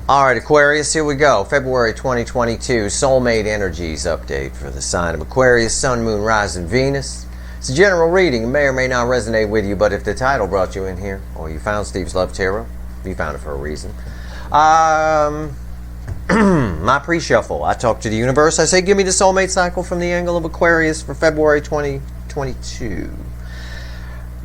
Alright, Aquarius, here we go. February 2022, Soulmate Energies update for the sign of Aquarius, Sun, Moon, Rising, Venus. It's a general reading. It may or may not resonate with you, but if the title brought you in here, or you found Steve's Love Tarot, you found it for a reason. My pre-shuffle. I talk to the universe. I say, give me the soulmate cycle from the angle of Aquarius for February 2022.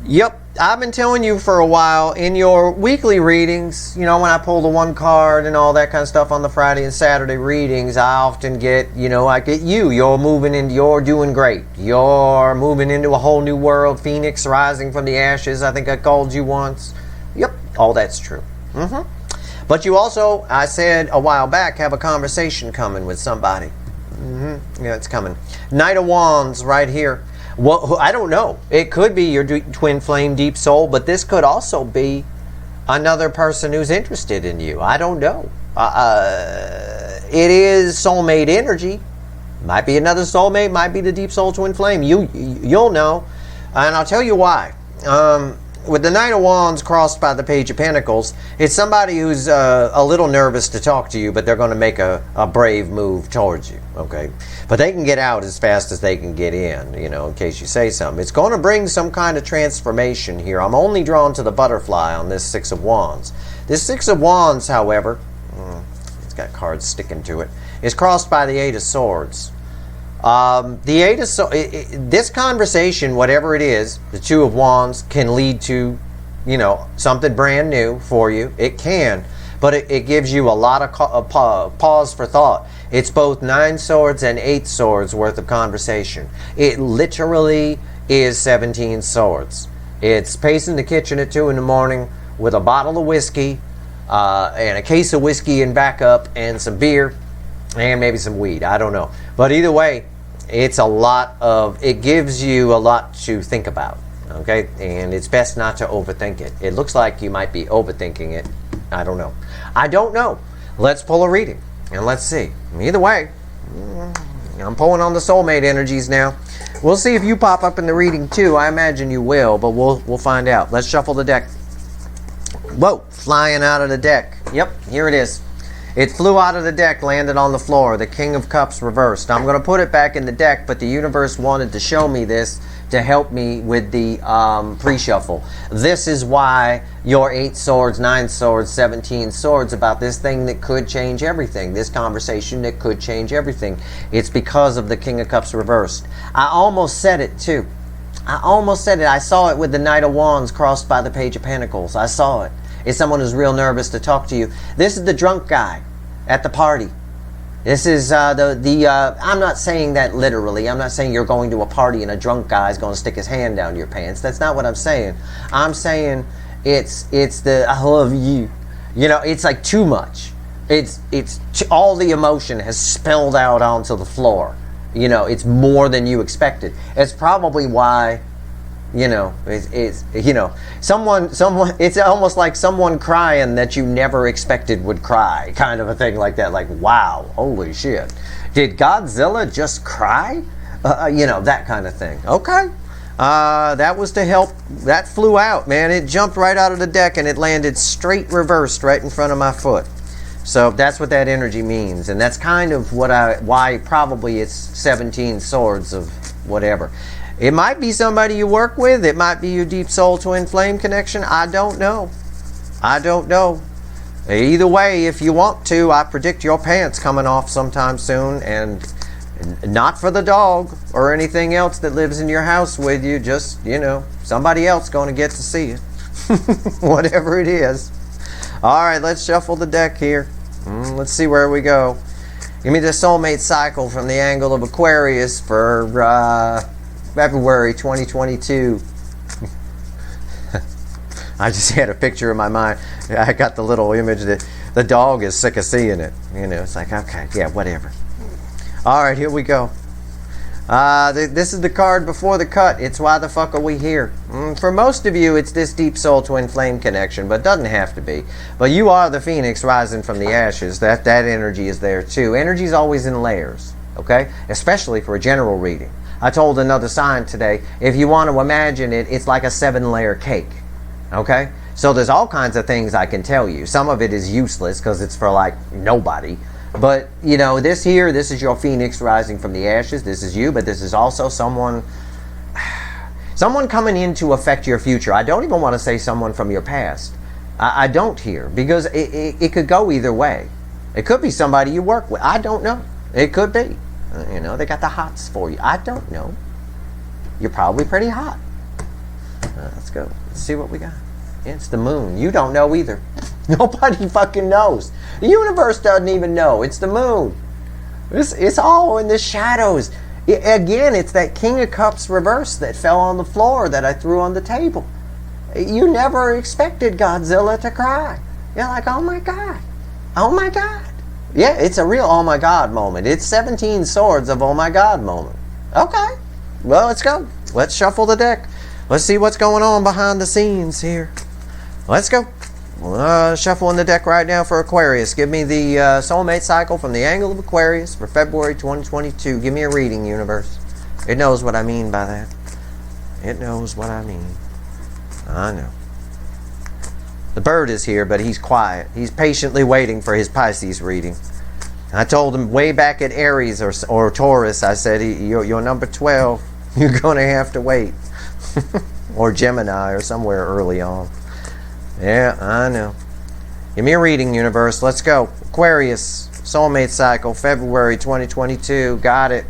Yep, I've been telling you for a while in your weekly readings, you know, when I pull the one card and all that kind of stuff on the Friday and Saturday readings, I often get, I get you're moving into, you're doing great. You're moving into a whole new world, Phoenix rising from the ashes, I think I called you once. Yep, all that's true. But you also, I said a while back, have a conversation coming with somebody. Yeah, it's coming. Knight of Wands right here. Well, I don't know. It could be your twin flame deep soul, but this could also be another person who's interested in you. I don't know. It is soulmate energy. Might be another soulmate, might be the deep soul twin flame. You'll know. And I'll tell you why. With the Knight of Wands crossed by the Page of Pentacles, it's somebody who's a little nervous to talk to you, but they're going to make a brave move towards you, okay? But they can get out as fast as they can get in case you say something. It's going to bring some kind of transformation here. I'm only drawn to the butterfly on this Six of Wands. This Six of Wands, however, it's got cards sticking to it, is crossed by the Eight of Swords. The Eight of Swords, this conversation, whatever it is, the Two of Wands, can lead to, something brand new for you. It can, but it gives you a lot of pause for thought. It's both 9 swords and 8 swords worth of conversation. It literally is 17 swords. It's pacing the kitchen at 2 in the morning with a bottle of whiskey and a case of whiskey in backup and some beer and maybe some weed. I don't know. But either way, it's it gives you a lot to think about, okay? And it's best not to overthink it. It looks like you might be overthinking it. I don't know. I don't know. Let's pull a reading and let's see. Either way, I'm pulling on the soulmate energies now. We'll see if you pop up in the reading too. I imagine you will, but we'll find out. Let's shuffle the deck. Whoa, flying out of the deck. Yep, here it is. It flew out of the deck, landed on the floor. The King of Cups reversed. I'm going to put it back in the deck, but the universe wanted to show me this to help me with the pre-shuffle. This is why your 8 swords, 9 swords, 17 swords about this thing that could change everything. This conversation that could change everything. It's because of the King of Cups reversed. I almost said it too. I almost said it. I saw it with the Knight of Wands crossed by the Page of Pentacles. I saw it. It's someone who's real nervous to talk to you. This is the drunk guy at the party. This is I'm not saying that literally. I'm not saying you're going to a party and a drunk guy is going to stick his hand down your pants. That's not what I'm saying. I'm saying it's the I love you. It's like too much. All the emotion has spilled out onto the floor. It's more than you expected. It's probably why someone it's almost like someone crying that you never expected would cry, kind of a thing like that. Like, wow, holy shit, did Godzilla just cry? That kind of thing. Okay, that was to help. That flew out, man. It jumped right out of the deck and it landed straight reversed right in front of my foot. So that's what that energy means, and that's kind of why probably it's 17 swords of whatever. It might be somebody you work with. It might be your deep soul twin flame connection. I don't know. I don't know. Either way, if you want to, I predict your pants coming off sometime soon. And not for the dog or anything else that lives in your house with you. Just, somebody else going to get to see it. Whatever it is. All right, let's shuffle the deck here. Let's see where we go. Give me the soulmate cycle from the angle of Aquarius for February 2022. I just had a picture in my mind. I got the little image that the dog is sick of seeing it. It's like, okay, yeah, whatever. All right, here we go. This is the card before the cut. It's why the fuck are we here? For most of you, it's this deep soul twin flame connection, but it doesn't have to be. But you are the phoenix rising from the ashes. That energy is there too. Energy is always in layers, okay? Especially for a general reading. I told another sign today, if you want to imagine it, it's like a 7-layer cake, okay? So there's all kinds of things I can tell you. Some of it is useless because it's for like nobody. But, you know, this here, this is your phoenix rising from the ashes. This is you, but this is also someone coming in to affect your future. I don't even want to say someone from your past. I don't here, because it could go either way. It could be somebody you work with. I don't know. It could be. You know, they got the hots for you. I don't know. You're probably pretty hot. Let's go. Let's see what we got. It's the moon. You don't know either. Nobody fucking knows. The universe doesn't even know. It's the moon. It's all in the shadows. Again, it's that King of Cups reverse that fell on the floor that I threw on the table. You never expected Godzilla to cry. You're like, oh my God. Oh my God. Yeah, it's a real oh my God moment. It's 17 swords of oh my God moment. Okay. Well, let's go. Let's shuffle the deck. Let's see what's going on behind the scenes here. Let's go. Shuffling the deck right now for Aquarius. Give me the soulmate cycle from the angle of Aquarius for February 2022. Give me a reading, universe. It knows what I mean by that. It knows what I mean. I know. The bird is here, but he's quiet. He's patiently waiting for his Pisces reading. I told him way back at Aries or Taurus, I said, you're number 12. You're going to have to wait. Or Gemini or somewhere early on. Yeah, I know. Give me a reading, universe. Let's go. Aquarius, soulmate cycle, February 2022. Got it.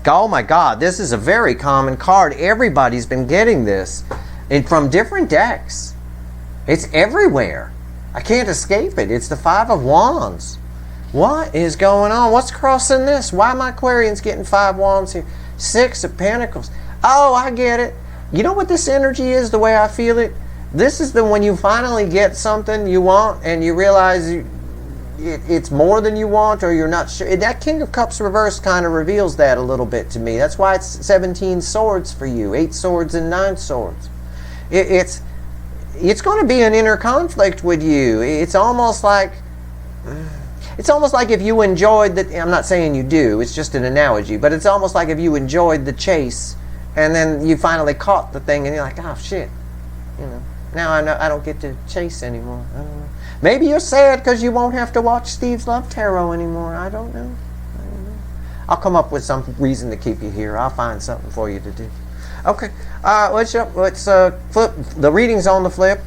Oh my God, this is a very common card. Everybody's been getting this. And from different decks. It's everywhere. I can't escape it. It's the Five of Wands. What is going on? What's crossing this? Why am I Aquarians getting 5 wands here? 6 of Pentacles. Oh, I get it. You know what this energy is, the way I feel it? This is when you finally get something you want and you realize it's more than you want, or you're not sure. That King of Cups reverse kind of reveals that a little bit to me. That's why it's 17 swords for you. 8 swords and 9 swords. It's going to be an inner conflict with you. It's almost like if you enjoyed the, I'm not saying you do, it's just an analogy, but it's almost like if you enjoyed the chase and then you finally caught the thing and you're like, oh shit, you know, now I don't get to chase anymore. I don't know. Maybe you're sad because you won't have to watch Steve's Love Tarot anymore. I don't know. I'll come up with some reason to keep you here. I'll find something for you to do. Okay, let's flip. The reading's on the flip.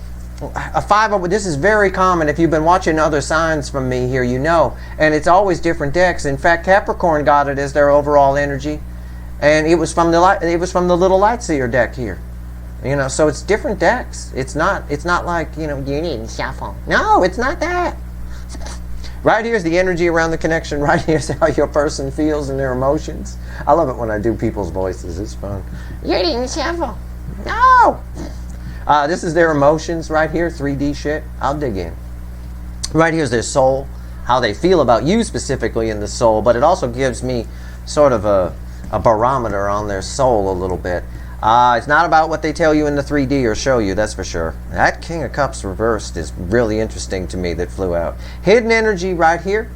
A 5 of, this is very common. If you've been watching other signs from me here, you know. And it's always different decks. In fact, Capricorn got it as their overall energy. And it was from the little Lightseer deck here. You know, so it's different decks. It's not like, you know, you need shuffle. No, it's not that. Right here's the energy around the connection. Right here's how your person feels and their emotions. I love it when I do people's voices. It's fun. You didn't shuffle. No. This is their emotions right here. 3D shit. I'll dig in. Right here's their soul. How they feel about you specifically in the soul. But it also gives me sort of a barometer on their soul a little bit. It's not about what they tell you in the 3D or show you, that's for sure. That King of Cups reversed is really interesting to me that flew out. Hidden energy right here.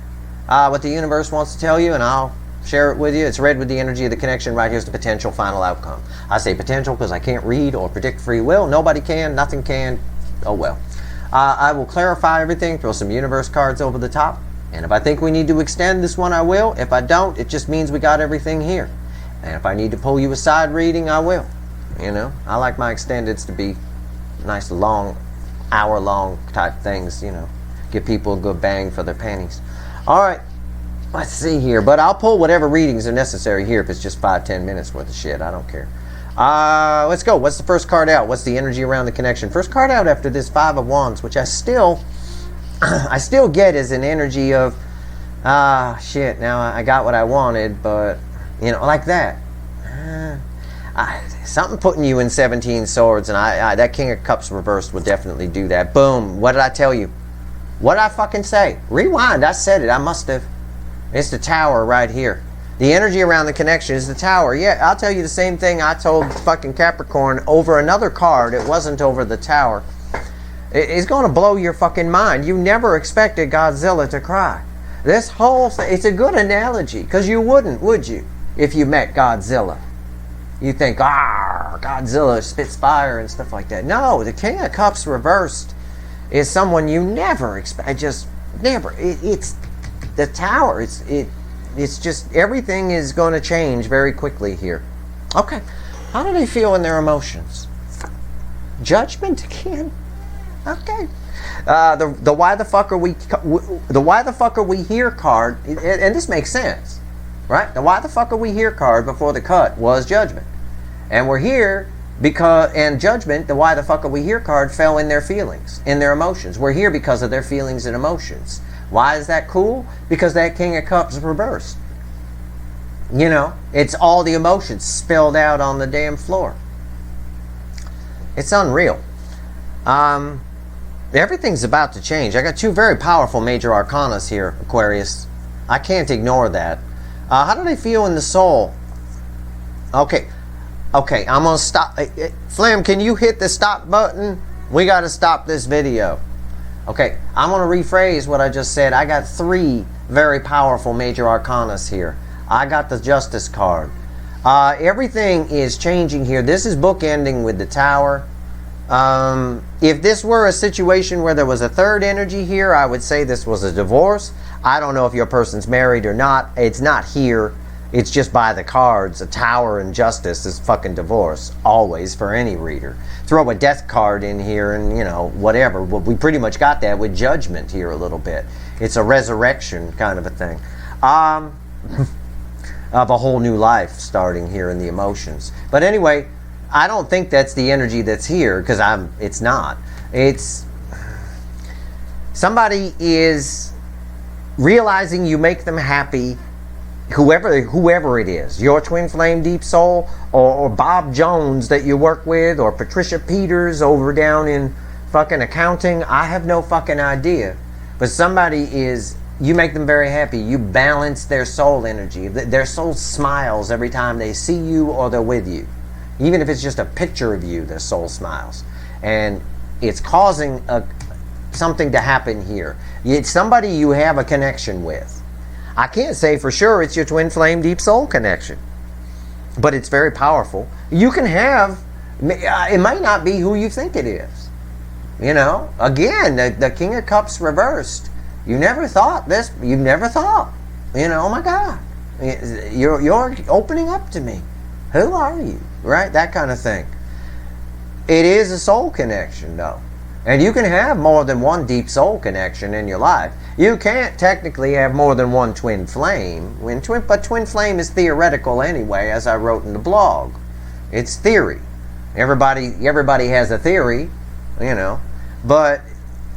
What the universe wants to tell you, and I'll share it with you. It's red with the energy of the connection. Right here's the potential final outcome. I say potential because I can't read or predict free will. Nobody can. Nothing can. Oh well. I will clarify everything, throw some universe cards over the top. And if I think we need to extend this one, I will. If I don't, it just means we got everything here. And if I need to pull you a side reading, I will. You know, I like my extendeds to be nice, long, hour-long type things, you know. Give people a good bang for their pennies. All right, let's see here. But I'll pull whatever readings are necessary here if it's just 5-10 minutes worth of shit. I don't care. Let's go. What's the first card out? What's the energy around the connection? First card out after this 5 of Wands, which I still get as an energy of, shit, now I got what I wanted, but... You know, like that. Something putting you in 17 swords, and that King of Cups reversed would definitely do that. Boom. What did I tell you? What did I fucking say? Rewind. I said it. I must have. It's the Tower right here. The energy around the connection is the Tower. Yeah, I'll tell you the same thing I told fucking Capricorn over another card. It wasn't over the Tower. It's going to blow your fucking mind. You never expected Godzilla to cry. This whole thing, it's a good analogy, because you wouldn't, would you? If you met Godzilla, you think, Godzilla spits fire and stuff like that. No, the King of Cups reversed is someone you never expect. Just never. It's the Tower. It's just everything is going to change very quickly here. Okay, how do they feel in their emotions? Judgment again. Okay. The why the fuck are we here card, and this makes sense, right? The why the fuck are we here card before the cut was judgment, and we're here because, and judgment, the why the fuck are we here card fell in their feelings, in their emotions. We're here because of their feelings and emotions. Why is that cool? Because that King of Cups reversed. You know, it's all the emotions spilled out on the damn floor. It's unreal. Everything's about to change. I got two very powerful major arcanas here, Aquarius. I can't ignore that. How do they feel in the soul? Okay, I'm gonna stop. Flam, can you hit the stop button? We gotta stop this video. Okay, I'm gonna rephrase what I just said. I got three very powerful major arcanas here. I got the Justice card. Everything is changing here. This is bookending with the Tower. If this were a situation where there was a third energy here, I would say this was a divorce. I don't know if your person's married or not. It's not here. It's just by the cards. A Tower and Justice is fucking divorce. Always, for any reader. Throw a Death card in here and, you know, whatever. Well, we pretty much got that with Judgment here a little bit. It's a resurrection kind of a thing. Of a whole new life starting here in the emotions. But anyway, I don't think that's the energy that's here, because it's not. It's somebody is realizing you make them happy, whoever it is, your twin flame deep soul, or Bob Jones that you work with, or Patricia Peters over down in fucking accounting. I have no fucking idea. But somebody is, you make them very happy. You balance their soul energy. Their soul smiles every time they see you or they're with you. Even if it's just a picture of you, their soul smiles. And it's causing something to happen here. It's somebody you have a connection with. I can't say for sure it's your twin flame deep soul connection, but it's very powerful. You can have, it might not be who you think it is. You know, again, the King of Cups reversed. You never thought this, you never thought, you know, oh my God, you're opening up to me. Who are you? Right? That kind of thing. It is a soul connection, though. And you can have more than one deep soul connection in your life. You can't technically have more than one twin flame. But twin flame is theoretical anyway, as I wrote in the blog. It's theory. Everybody has a theory, you know. But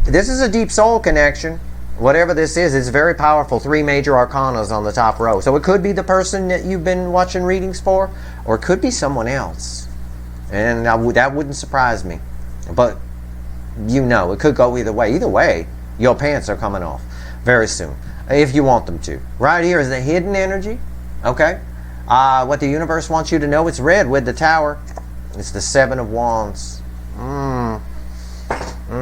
this is a deep soul connection. Whatever this is, it's very powerful. Three major arcanas on the top row. So it could be the person that you've been watching readings for, or it could be someone else. And that wouldn't surprise me. But, you know, it could go either way. Either way, your pants are coming off very soon, if you want them to. Right here is the hidden energy, okay? What the universe wants you to know, it's red with the Tower. It's the Seven of Wands.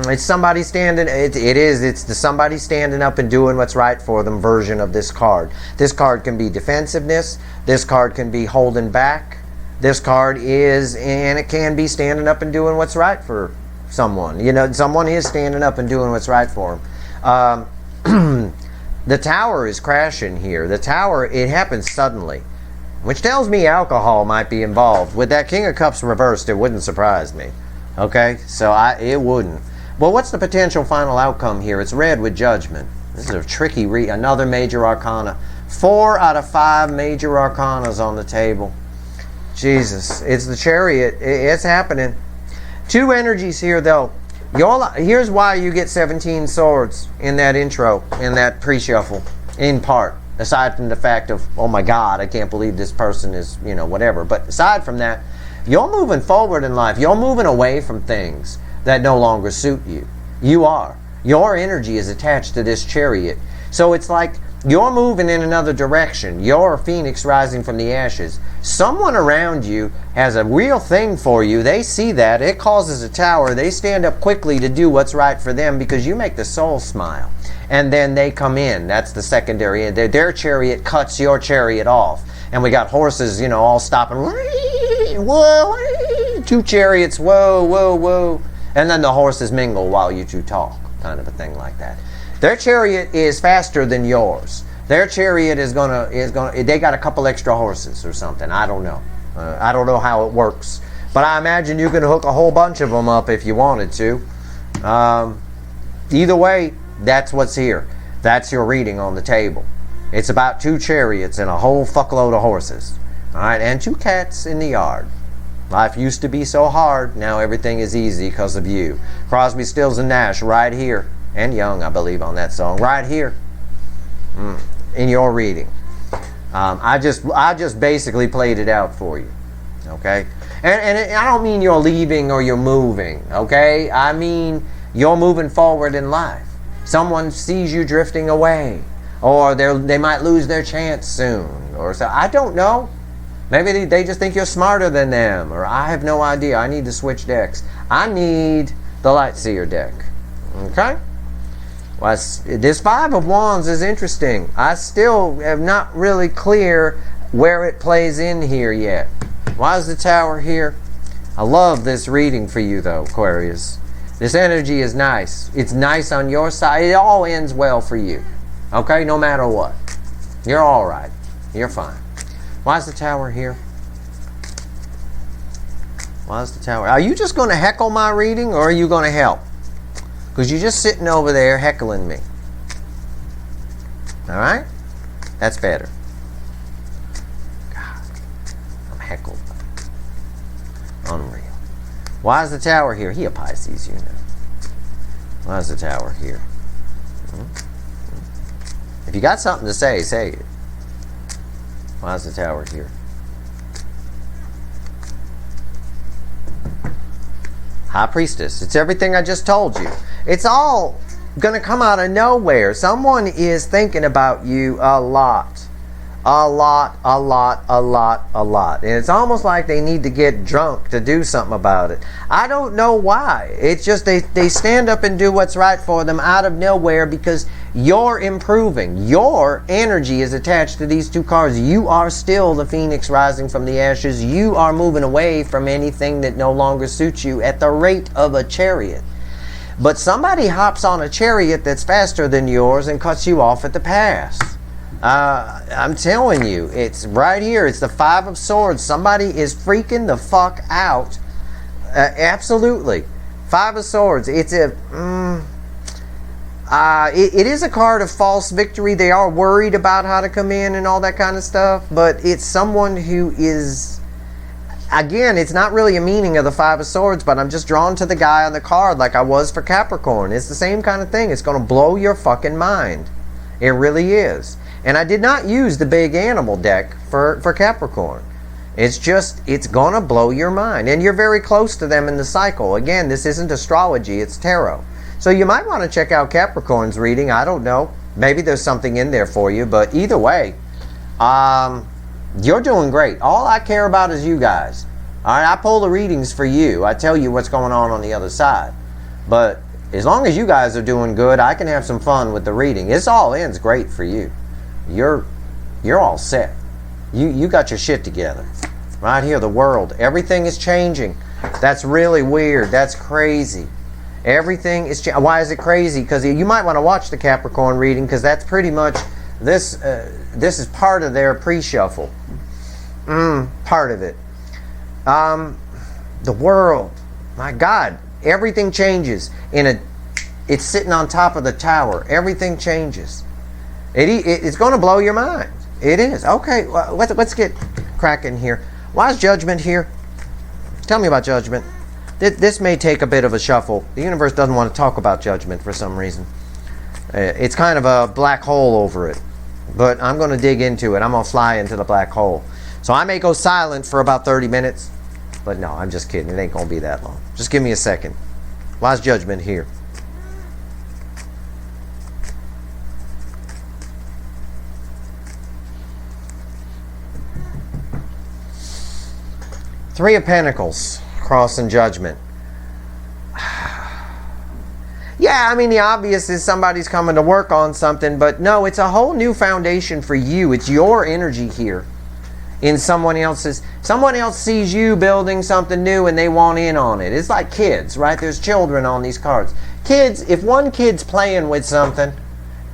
It's somebody standing, it's the somebody standing up and doing what's right for them version of this card. This card can be defensiveness. This card can be holding back. This card is, and it can be standing up and doing what's right for someone. You know, someone is standing up and doing what's right for them. The Tower is crashing here. The Tower, it happens suddenly, which tells me alcohol might be involved. With that King of Cups reversed, it wouldn't surprise me. Okay, so it wouldn't. Well, what's the potential final outcome here? It's red with Judgment. This is a tricky read. Another major arcana. 4 out of 5 major arcanas on the table. Jesus, it's the Chariot. It's happening. 2 energies here, though. Here's why you get 17 swords in that intro, in that pre-shuffle, in part. Aside from the fact of, oh my God, I can't believe this person is, you know, whatever. But aside from that, you're moving forward in life. You're moving away from things that no longer suit you. You are. Your energy is attached to this Chariot. So it's like you're moving in another direction. You're a phoenix rising from the ashes. Someone around you has a real thing for you. They see that. It causes a Tower. They stand up quickly to do what's right for them because you make the soul smile. And then they come in. That's the secondary. Their Chariot cuts your Chariot off. And we got horses, you know, all stopping. Whoa, 2 chariots, whoa, whoa, whoa. And then the horses mingle while you two talk. kind of a thing like that. Their chariot is faster than yours. Their chariot is gonna, they got a couple extra horses or something. I don't know. I don't know how it works. But I imagine you can hook a whole bunch of them up if you wanted to. Either way, that's what's here. That's your reading on the table. It's about 2 chariots and a whole fuckload of horses. Alright, and 2 cats in the yard. Life used to be so hard, now everything is easy because of you. Crosby, Stills, and Nash right here. And Young, I believe, on that song. Right here. In your reading. I just basically played it out for you. Okay? And I don't mean you're leaving or you're moving. Okay? I mean you're moving forward in life. Someone sees you drifting away. Or they might lose their chance soon. Or so. I don't know. Maybe they just think you're smarter than them. Or I have no idea. I need to switch decks. I need the Lightseer deck. Okay? Well, this 5 of Wands is interesting. I still am not really clear where it plays in here yet. Why is the Tower here? I love this reading for you though, Aquarius. This energy is nice. It's nice on your side. It all ends well for you. Okay? No matter what. You're alright. You're fine. Why is the Tower here? Why is the Tower? Are you just going to heckle my reading or are you going to help? Because you're just sitting over there heckling me. Alright? That's better. God, I'm heckled. Unreal. Why is the Tower here? He a Pisces, you know. Why is the Tower here? If you got something to say, say it. Why is the Tower here? High Priestess. It's everything I just told you. It's all going to come out of nowhere. Someone is thinking about you a lot. A lot, a lot, a lot, a lot. And it's almost like they need to get drunk to do something about it. I don't know why. It's just they stand up and do what's right for them out of nowhere because you're improving. Your energy is attached to these 2 cards. You are still the phoenix rising from the ashes. You are moving away from anything that no longer suits you at the rate of a chariot. But somebody hops on a chariot that's faster than yours and cuts you off at the pass. I'm telling you, it's right here. It's the 5 of Swords. Somebody is freaking the fuck out. Absolutely. 5 of Swords. It's a... it is a card of false victory. They are worried about how to come in and all that kind of stuff. But it's someone who is... Again, it's not really a meaning of the 5 of Swords, but I'm just drawn to the guy on the card like I was for Capricorn. It's the same kind of thing. It's going to blow your fucking mind. It really is. And I did not use the big animal deck for Capricorn. It's just, it's going to blow your mind. And you're very close to them in the cycle. Again, this isn't astrology, it's tarot. So you might want to check out Capricorn's reading. I don't know. Maybe there's something in there for you. But either way, you're doing great. All I care about is you guys. All right, I pull the readings for you. I tell you what's going on the other side. But as long as you guys are doing good, I can have some fun with the reading. This all ends great for you. You're all set. You got your shit together. Right here, the world. Everything is changing. That's really weird. That's crazy. Everything is changing. Why is it crazy? Because you might want to watch the Capricorn reading because that's pretty much this is part of their pre-shuffle. Part of it. The world. My God. Everything changes. It's sitting on top of the tower. Everything changes. It's going to blow your mind. It is. Okay, well, let's get cracking here. Why is Judgment here? Tell me about Judgment. This may take a bit of a shuffle. The universe doesn't want to talk about Judgment for some reason. It's kind of a black hole over it. But I'm going to dig into it. I'm going to fly into the black hole. So I may go silent for about 30 minutes. But no, I'm just kidding. It ain't going to be that long. Just give me a second. Why is Judgment here? Three of Pentacles, Cross and Judgment. Yeah, I mean, the obvious is somebody's coming to work on something, but no, it's a whole new foundation for you. It's your energy here in someone else's. Someone else sees you building something new and they want in on it. It's like kids, right? There's children on these cards. Kids, if one kid's playing with something,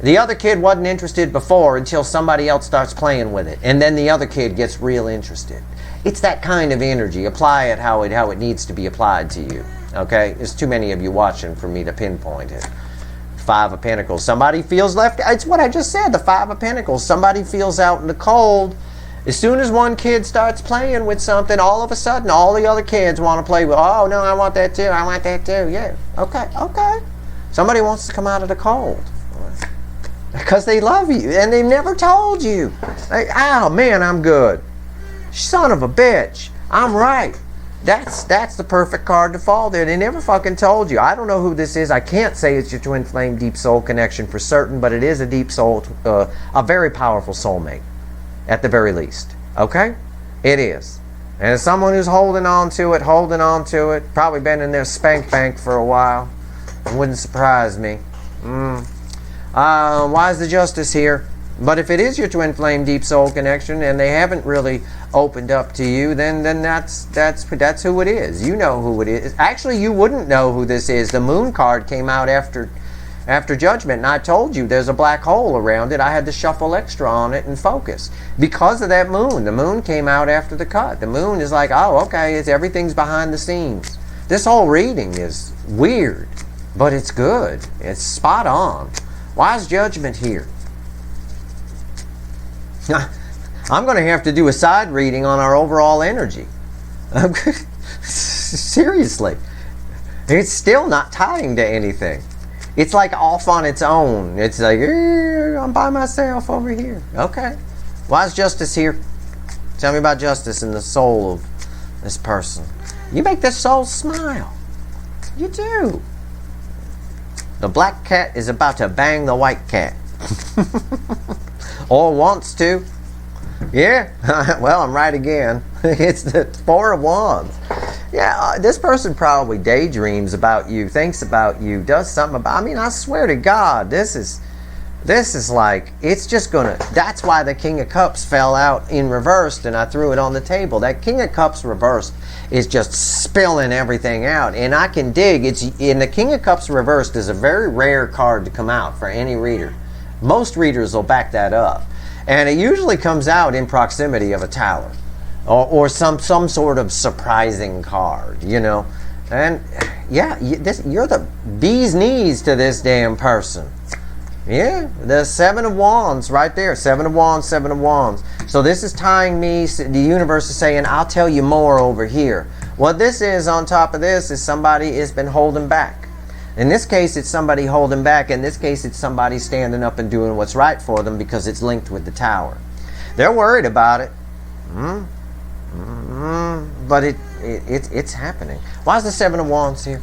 the other kid wasn't interested before until somebody else starts playing with it. And then the other kid gets real interested. It's that kind of energy. Apply it how it needs to be applied to you. Okay? There's too many of you watching for me to pinpoint it. Five of Pentacles. Somebody feels left. It's what I just said. The Five of Pentacles. Somebody feels out in the cold. As soon as one kid starts playing with something, all of a sudden, all the other kids want to play with, oh, no, I want that too. I want that too. Yeah. Okay. Okay. Somebody wants to come out of the cold. Because they love you. And they never told you. Like, oh, man, I'm good. Son of a bitch. I'm right. That's the perfect card to fall there. They never fucking told you. I don't know who this is. I can't say it's your twin flame deep soul connection for certain, but it is a deep soul, a very powerful soulmate, at the very least. Okay? It is. And it's someone who's holding on to it, probably been in their spank bank for a while. It wouldn't surprise me. Why is the Justice here? But if it is your twin flame deep soul connection and they haven't really opened up to you, then that's who it is. You know who it is. Actually, you wouldn't know who this is. The Moon card came out after Judgment, and I told you there's a black hole around it. I had to shuffle extra on it and focus because of that Moon. The Moon came out after the cut. The Moon is like, oh, okay, everything's behind the scenes. This whole reading is weird, but it's good. It's spot on. Why is Judgment here? I'm going to have to do a side reading on our overall energy. Seriously. It's still not tying to anything. It's like off on its own. It's like, I'm by myself over here. Okay. Why is Justice here? Tell me about Justice in the soul of this person. You make this soul smile. You do. The black cat is about to bang the white cat. Or wants to. Yeah. Well, I'm right again. It's the Four of Wands. Yeah, this person probably daydreams about you, thinks about you, does something about. I mean, I swear to God, this is like, it's just gonna. That's why the King of Cups fell out in reversed, and I threw it on the table. That King of Cups reversed is just spilling everything out, and I can dig. It's in the King of Cups reversed is a very rare card to come out for any reader. Most readers will back that up, and it usually comes out in proximity of a tower. Or some sort of surprising card, you know. And yeah, you're the bee's knees to this damn person. Yeah, the Seven of Wands right there. Seven of Wands, Seven of Wands. So this is tying me, the universe is saying, I'll tell you more over here. What this is on top of this is somebody has been holding back. In this case, it's somebody holding back. In this case, it's somebody standing up and doing what's right for them because it's linked with the tower. They're worried about it. But it's happening. Why is the Seven of Wands here?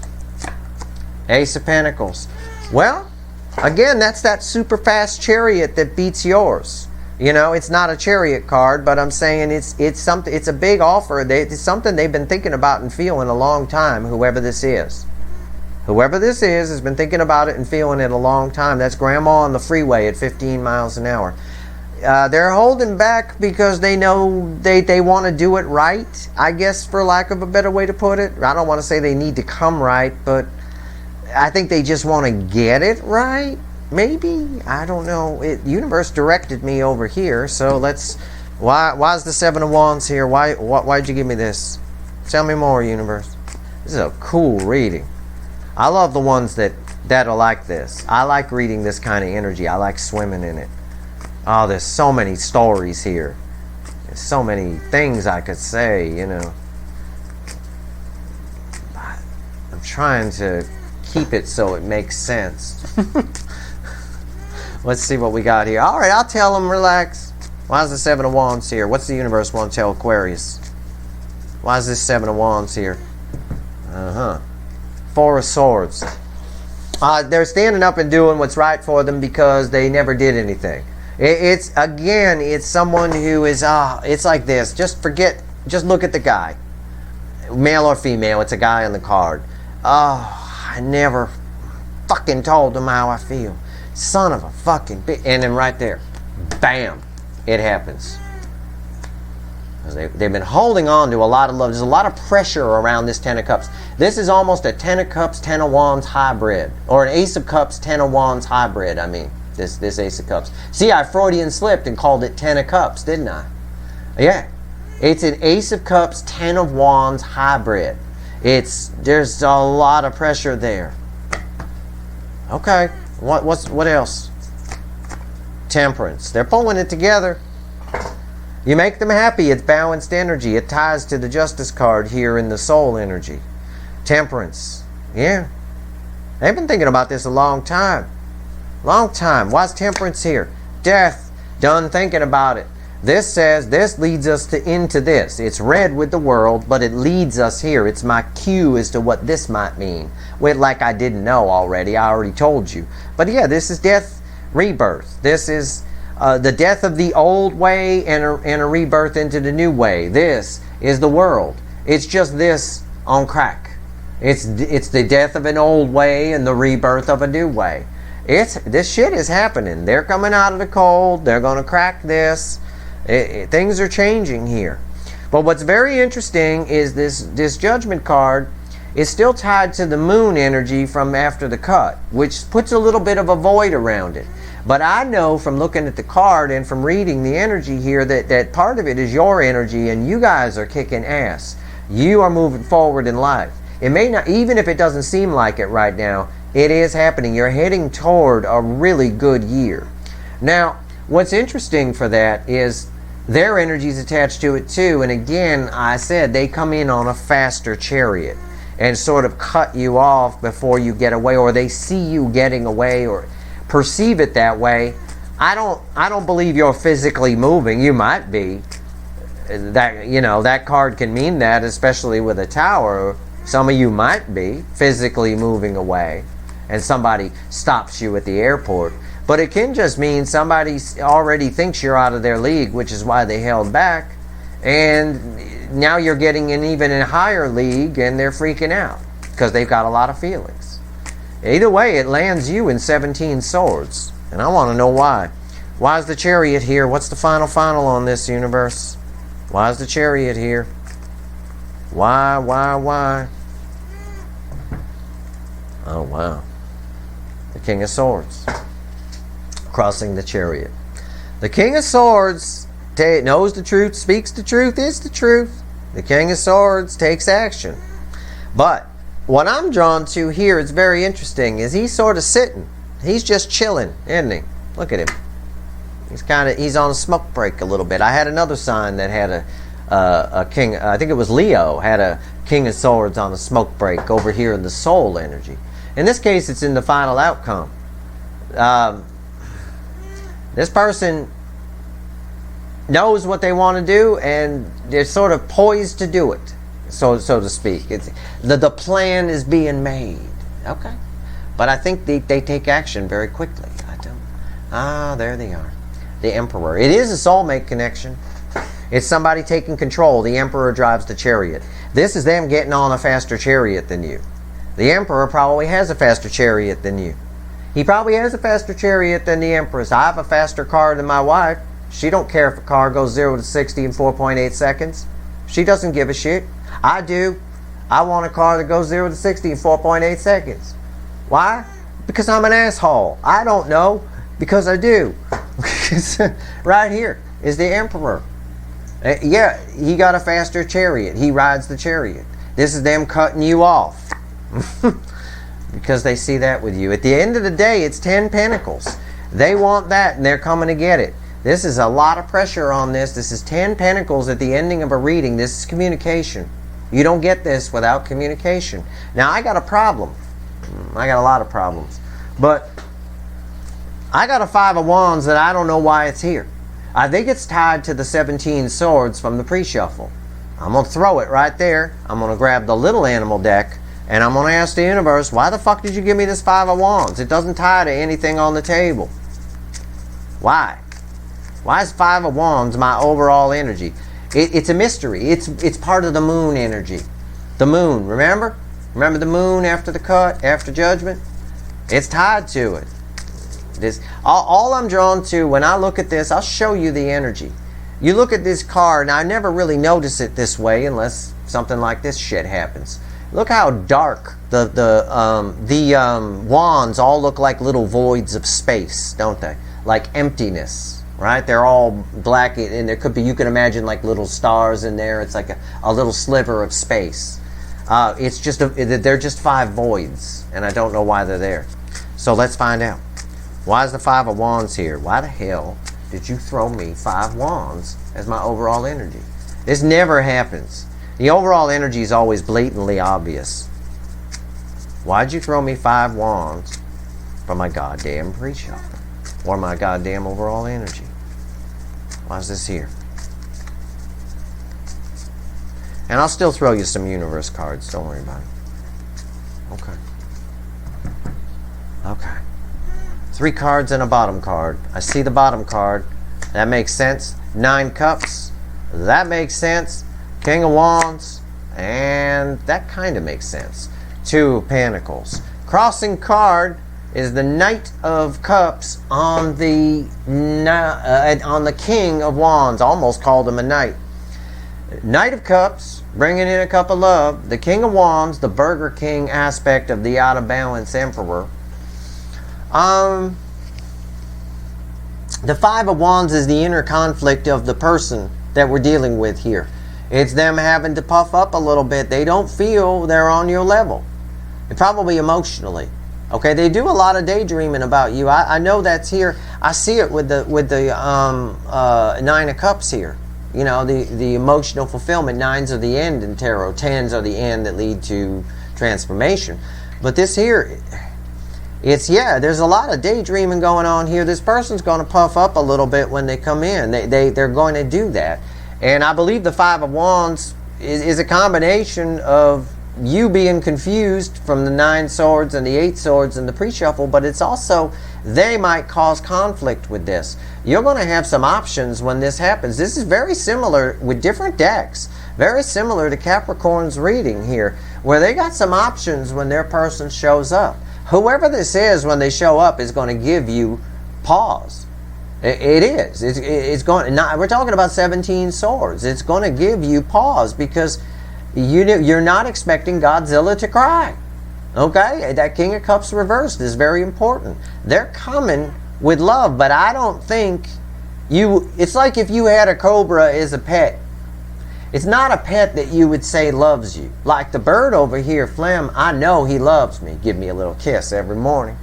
Ace of Pentacles. Well, again, that's that super fast chariot that beats yours. You know, it's not a chariot card, but I'm saying it's something. It's a big offer. It's something they've been thinking about and feeling a long time. Whoever this is has been thinking about it and feeling it a long time. That's Grandma on the freeway at 15 miles an hour. They're holding back because they know they want to do it right, I guess, for lack of a better way to put it. I don't want to say they need to come right, but I think they just want to get it right, maybe. I don't know. Universe directed me over here, so let's... Why is the Seven of Wands here? Why'd you give me this? Tell me more, Universe. This is a cool reading. I love the ones that are like this. I like reading this kind of energy. I like swimming in it. Oh, there's so many stories here. There's so many things I could say, you know. I'm trying to keep it so it makes sense. Let's see what we got here. All right, I'll tell them, relax. Why is the Seven of Wands here? What's the universe want to tell Aquarius? Why is this Seven of Wands here? Four of Swords. They're standing up and doing what's right for them because they never did anything. It's someone who is, it's like this. Just look at the guy. Male or female, it's a guy on the card. I never fucking told him how I feel. Son of a fucking bitch. And then right there, bam, it happens. They've been holding on to a lot of love. There's a lot of pressure around this Ten of Cups. This is almost a Ten of Cups, Ten of Wands hybrid. Or an Ace of Cups, Ten of Wands hybrid, I mean. This Ace of Cups. See, I Freudian slipped and called it Ten of Cups, didn't I? Yeah. It's an Ace of Cups, Ten of Wands hybrid. There's a lot of pressure there. Okay. What else? Temperance. They're pulling it together. You make them happy. It's balanced energy. It ties to the Justice card here in the soul energy. Temperance. Yeah. They've been thinking about this a long time. Long time. Why's temperance here? Death. Done thinking about it. This says this leads us into this. It's red with the world, but it leads us here. It's my cue as to what this might mean. Like I didn't know already. I already told you. But yeah, this is death, rebirth. This is the death of the old way and a rebirth into the new way. This is the world. It's just this on crack. It's the death of an old way and the rebirth of a new way. This shit is happening. They're coming out of the cold. They're going to crack this. Things are changing here. But what's very interesting is this Judgment card is still tied to the moon energy from after the cut, which puts a little bit of a void around it. But I know from looking at the card and from reading the energy here that part of it is your energy, and you guys are kicking ass. You are moving forward in life. It may not, even if it doesn't seem like it right now, it is happening. You're heading toward a really good year. Now, what's interesting for that is their energy is attached to it too. And again, I said they come in on a faster chariot and sort of cut you off before you get away, or they see you getting away or perceive it that way. I don't believe you're physically moving. You might be. That card can mean that, especially with a tower. Some of you might be physically moving away and somebody stops you at the airport. But it can just mean somebody already thinks you're out of their league, which is why they held back. And now you're getting in even a higher league and they're freaking out because they've got a lot of feelings. Either way, it lands you in 17 swords. And I want to know why. Why is the Chariot here? What's the final on this, universe? Why is the Chariot here? Why? Oh, wow. The King of Swords. Crossing the Chariot. The King of Swords knows the truth, speaks the truth, is the truth. The King of Swords takes action. But what I'm drawn to here is very interesting, is he's sort of sitting. He's just chilling, isn't he? Look at him. He's on a smoke break a little bit. I had another sign that had a king, I think it was Leo, had a King of Swords on a smoke break over here in the soul energy. In this case, it's in the final outcome. This person knows what they want to do, and they're sort of poised to do it, so to speak. The plan is being made. Okay. But I think they take action very quickly. I don't. There they are. The Emperor. It is a soulmate connection. It's somebody taking control. The Emperor drives the Chariot. This is them getting on a faster chariot than you. The Emperor probably has a faster chariot than you. He probably has a faster chariot than the Empress. I have a faster car than my wife. She don't care if a car goes 0 to 60 in 4.8 seconds. She doesn't give a shit. I do. I want a car that goes 0 to 60 in 4.8 seconds. Why? Because I'm an asshole. I don't know. Because I do. Right here is the Emperor. Yeah, he got a faster chariot. He rides the chariot. This is them cutting you off. Because they see that with you. At the end of the day, it's 10 Pentacles. They want that, and they're coming to get it. This is a lot of pressure on this. This is 10 Pentacles at the ending of a reading. This is communication. You don't get this without communication. Now, I got a problem. I got a lot of problems. But I got a 5 of Wands that I don't know why it's here. I think it's tied to the 17 Swords from the pre-shuffle. I'm going to throw it right there. I'm going to grab the little animal deck, and I'm going to ask the universe, why the fuck did you give me this 5 of Wands? It doesn't tie to anything on the table. Why? Why is 5 of Wands my overall energy? It's a mystery. It's part of the moon energy. The moon, remember? Remember the moon after the cut, after judgment? It's tied to it. All I'm drawn to when I look at this, I'll show you the energy. You look at this card, and I never really notice it this way unless something like this shit happens. Look how dark the wands all look like little voids of space, don't they? Like emptiness, right? They're all black, and there could be, you can imagine like little stars in there. It's like a little sliver of space. It's just they're just 5 voids, and I don't know why they're there. So let's find out. Why is the 5 of Wands here? Why the hell did you throw me 5 wands as my overall energy? This never happens. The overall energy is always blatantly obvious. Why'd you throw me 5 wands for my goddamn pre-shuffle? Or my goddamn overall energy? Why is this here? And I'll still throw you some universe cards. Don't worry about it. Okay. Okay. 3 cards and a bottom card. I see the bottom card. That makes sense. 9 cups. That makes sense. King of Wands. And that kind of makes sense. 2 of Pentacles. Crossing card is the Knight of Cups on the King of Wands. Almost called him a knight. Knight of Cups, bringing in a cup of love. The King of Wands, the Burger King aspect of the out of balance Emperor. The 5 of Wands is the inner conflict of the person that we're dealing with here. It's them having to puff up a little bit. They don't feel they're on your level. Probably emotionally. Okay, they do a lot of daydreaming about you. I know that's here. I see it with the 9 of Cups here. You know, the emotional fulfillment. 9s are the end in tarot. 10s are the end that lead to transformation. But this here, it's, yeah, there's a lot of daydreaming going on here. This person's going to puff up a little bit when they come in. They're going to do that. And I believe the 5 of Wands is a combination of you being confused from the 9 swords and the 8 swords and the pre-shuffle, but it's also they might cause conflict with this. You're going to have some options when this happens. This is very similar with different decks, very similar to Capricorn's reading here, where they got some options when their person shows up. Whoever this is, when they show up, is going to give you pause. It is. It's going. We're talking about 17 swords. It's going to give you pause because you're not expecting Godzilla to cry. Okay, that King of Cups reversed is very important. They're coming with love, but I don't think you. It's like if you had a cobra as a pet. It's not a pet that you would say loves you. Like the bird over here, Phlegm, I know he loves me. Give me a little kiss every morning.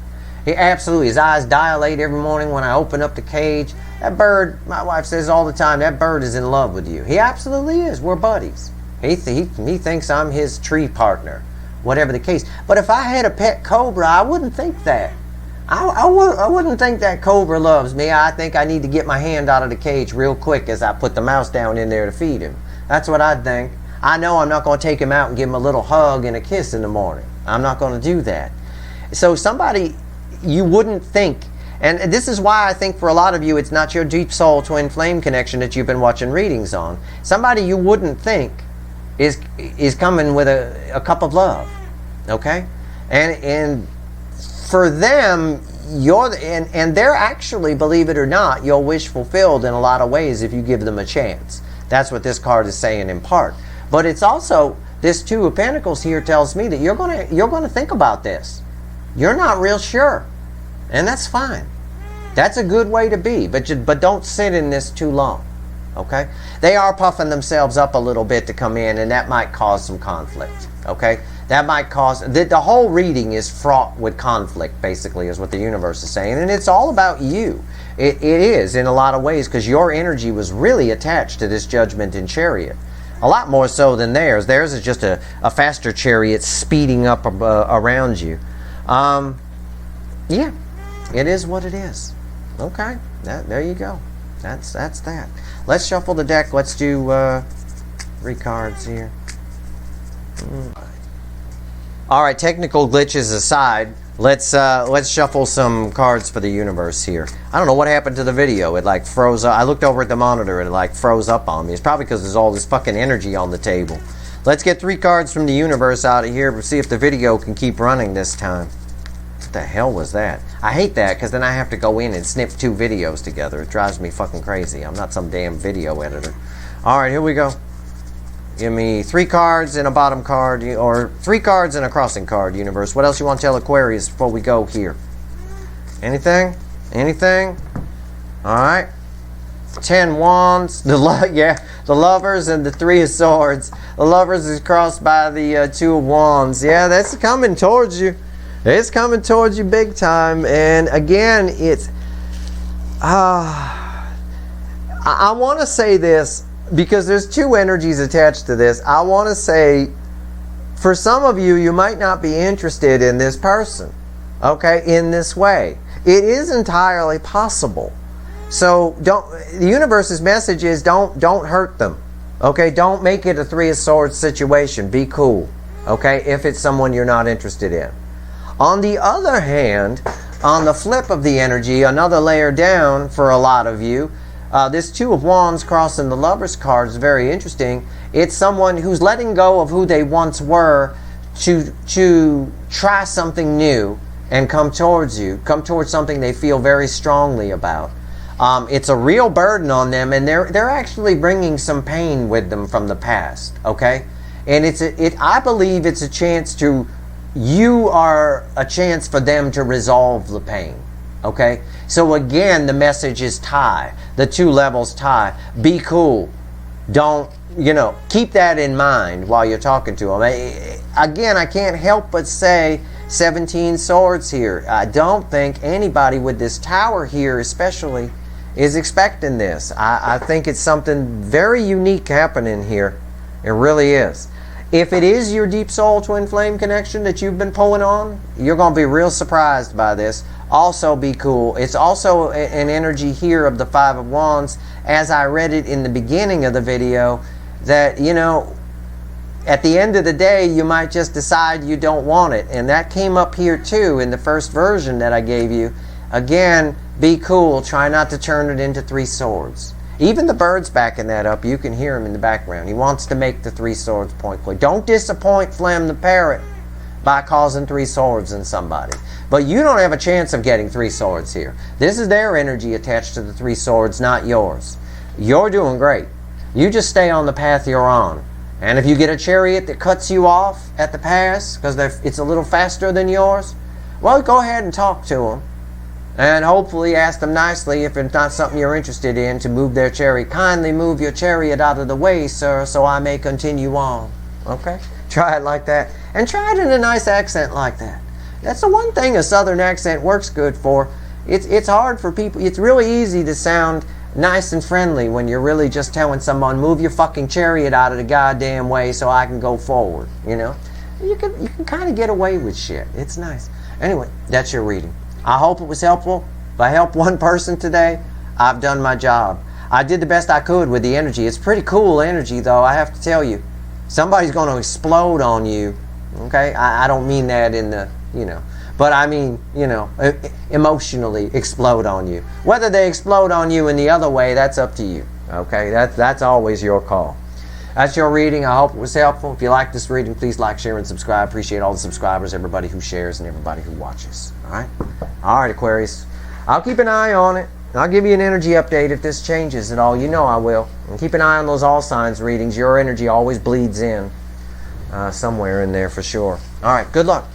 He absolutely, his eyes dilate every morning when I open up the cage. That bird, my wife says all the time, that bird is in love with you. He absolutely is. We're buddies. He thinks I'm his tree partner, whatever the case. But if I had a pet cobra, I wouldn't think that. I wouldn't think that cobra loves me. I think I need to get my hand out of the cage real quick as I put the mouse down in there to feed him. That's what I'd think. I know I'm not going to take him out and give him a little hug and a kiss in the morning. I'm not going to do that. So somebody you wouldn't think, and this is why I think for a lot of you it's not your deep soul twin flame connection that you've been watching readings on. Somebody you wouldn't think is coming with a cup of love. Okay? And for them, and they're actually, believe it or not, your wish fulfilled in a lot of ways if you give them a chance. That's what this card is saying in part. But it's also, this 2 of Pentacles here tells me that you're going to think about this. You're not real sure. And that's fine. That's a good way to be. But don't sit in this too long. Okay? They are puffing themselves up a little bit to come in, and that might cause some conflict. Okay? That might cause, the whole reading is fraught with conflict, basically, is what the universe is saying. And it's all about you. It is, in a lot of ways, because your energy was really attached to this Judgment in Chariot. A lot more so than theirs. Theirs is just a faster chariot speeding up around you. Yeah, it is what it is. Okay, there you go. That's that. Let's shuffle the deck. Let's do 3 cards here. All right, technical glitches aside, let's shuffle some cards for the universe here. I don't know what happened to the video. It like froze up. I looked over at the monitor and it like froze up on me. It's probably because there's all this fucking energy on the table. Let's get 3 cards from the universe out of here and see if the video can keep running this time. What the hell was that? I hate that because then I have to go in and snip 2 videos together. It drives me fucking crazy. I'm not some damn video editor. All right, here we go. Give me 3 cards and a bottom card, or 3 cards and a crossing card, universe. What else you want to tell Aquarius before we go here? Anything? Anything? All right. 10 wands. The lovers and the 3 of swords. The lovers is crossed by the 2 of wands. Yeah, that's coming towards you. It's coming towards you big time. And again, it's I want to say this because there's 2 energies attached to this. I want to say, for some of you, you might not be interested in this person, okay, in this way. It is entirely possible. So the universe's message is don't hurt them, okay? Don't make it a 3 of swords situation. Be cool, okay, if it's someone you're not interested in. On the other hand, on the flip of the energy, another layer down for a lot of you, this 2 of wands crossing the lover's card is very interesting. It's someone who's letting go of who they once were to try something new and come towards you, come towards something they feel very strongly about. It's a real burden on them, and they're actually bringing some pain with them from the past, okay? And I believe it's a chance you are a chance for them to resolve the pain, okay? So again, the message is tie. The 2 levels tie. Be cool. Don't, keep that in mind while you're talking to them. Again, I can't help but say 17 swords here. I don't think anybody with this tower here especially is expecting this. I think it's something very unique happening here. It really is. If it is your deep soul twin flame connection that you've been pulling on, you're going to be real surprised by this. Also be cool. It's also an energy here of the 5 of wands, as I read it in the beginning of the video, that, at the end of the day, you might just decide you don't want it. And that came up here too in the first version that I gave you. Again, be cool. Try not to turn it into 3 swords. Even the bird's backing that up. You can hear him in the background. He wants to make the 3 swords point clear. Don't disappoint Flem the parrot by causing 3 swords in somebody. But you don't have a chance of getting 3 swords here. This is their energy attached to the 3 swords, not yours. You're doing great. You just stay on the path you're on. And if you get a chariot that cuts you off at the pass because it's a little faster than yours, well, go ahead and talk to them. And hopefully ask them nicely, if it's not something you're interested in, to move their chariot. Kindly move your chariot out of the way, sir, so I may continue on. Okay? Try it like that. And try it in a nice accent like that. That's the one thing a southern accent works good for. It's hard for people. It's really easy to sound nice and friendly when you're really just telling someone, move your fucking chariot out of the goddamn way so I can go forward. You can kind of get away with shit. It's nice. Anyway, that's your reading. I hope it was helpful. If I helped one person today, I've done my job. I did the best I could with the energy. It's pretty cool energy, though, I have to tell you. Somebody's going to explode on you, okay? I don't mean that in the, but I mean, emotionally explode on you. Whether they explode on you in the other way, that's up to you, okay? That's always your call. That's your reading. I hope it was helpful. If you like this reading, please like, share, and subscribe. Appreciate all the subscribers, everybody who shares, and everybody who watches. All right? All right, Aquarius. I'll keep an eye on it. I'll give you an energy update if this changes at all. You know I will. And keep an eye on those all signs readings. Your energy always bleeds in somewhere in there for sure. All right, good luck.